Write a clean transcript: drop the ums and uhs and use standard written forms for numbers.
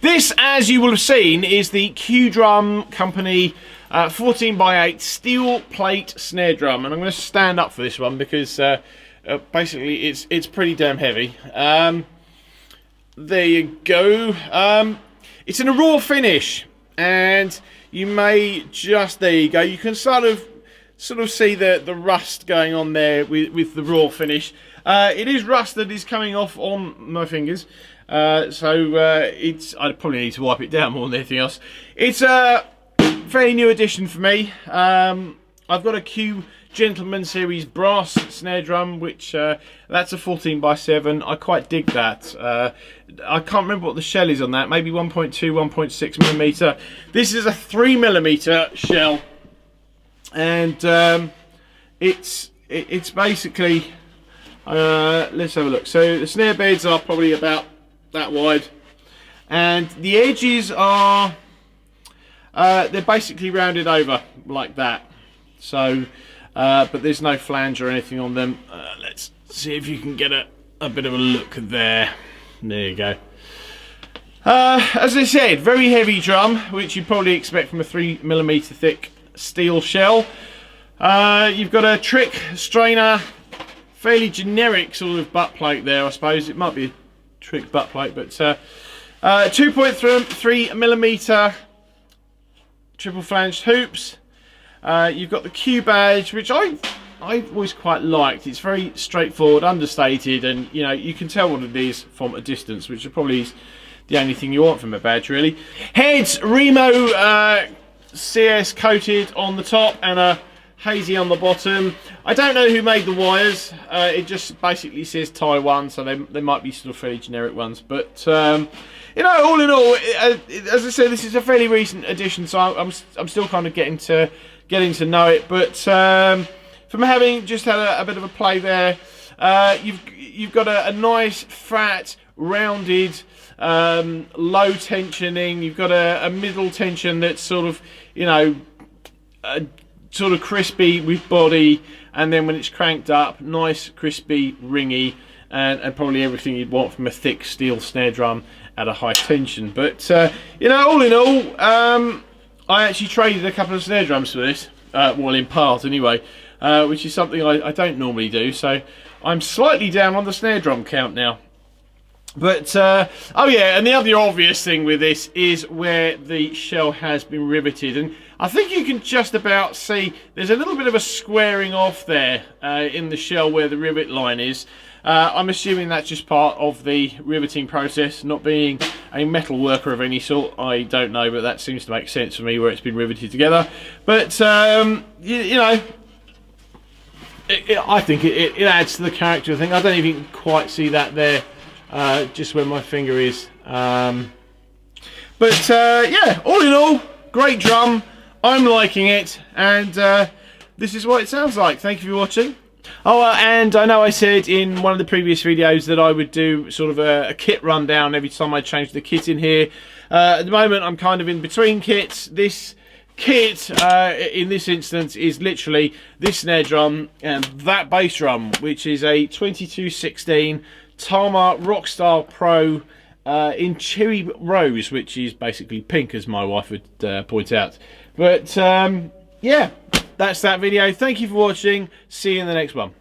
This, as you will have seen, is the Q Drum Company 14x8 steel plate snare drum, and I'm going to stand up for this one because basically it's pretty damn heavy. There you go. It's in a raw finish, and you may just, there you go, you can sort of see the rust going on there with the raw finish. It is rust that is coming off on my fingers, so I probably need to wipe it down more than anything else. It's a fairly new addition for me. I've got a Q Gentleman Series brass snare drum, which that's a 14x7. I quite dig that. I can't remember what the shell is on that, maybe 1.2, 1.6 millimeter. This is a 3 millimeter shell, and it's basically, let's have a look. So the snare beds are probably about that wide, and the edges are they're basically rounded over like that. So but there's no flange or anything on them. Let's see if you can get a bit of a look there. There you go. As I said, very heavy drum, which you probably expect from a 3 millimeter thick steel shell. You've got a trick strainer, fairly generic sort of butt plate there, I suppose. It might be a trick butt plate, but 2.3 millimeter triple flanged hoops. You've got the Q badge, which I've always quite liked. It's very straightforward, understated, and you know, you can tell what it is from a distance, which is probably the only thing you want from a badge, really. Heads Remo CS coated on the top and a hazy on the bottom. I don't know who made the wires. It just basically says Taiwan, so they might be sort of fairly generic ones. But you know, all in all, as I said, this is a fairly recent addition, so I'm still kind of getting to know it. But from having just had a bit of a play there, you've got a nice fat rounded low tensioning. You've got a middle tension that's sort of, you know, sort of crispy with body, and then when it's cranked up, nice crispy ringy, and probably everything you'd want from a thick steel snare drum at a high tension. But you know, all in all, I actually traded a couple of snare drums for this, well, in part anyway, which is something I don't normally do, so I'm slightly down on the snare drum count now. But oh yeah, and the other obvious thing with this is where the shell has been riveted, and I think you can just about see there's a little bit of a squaring off there in the shell where the rivet line is. I'm assuming that's just part of the riveting process. Not being a metal worker of any sort, I don't know, but that seems to make sense for me where it's been riveted together. But you know, I think it adds to the character of the thing. I don't even quite see that there, just where my finger is. But yeah, all in all, great drum. I'm liking it, and this is what it sounds like. Thank you for watching. Oh, and I know I said in one of the previous videos that I would do sort of a kit rundown every time I change the kit in here. At the moment, I'm kind of in between kits. This kit, in this instance, is literally this snare drum and that bass drum, which is a 2216 Tama Rockstar Pro in Cherry Rose, which is basically pink, as my wife would point out. But yeah, that's that video. Thank you for watching. See you in the next one.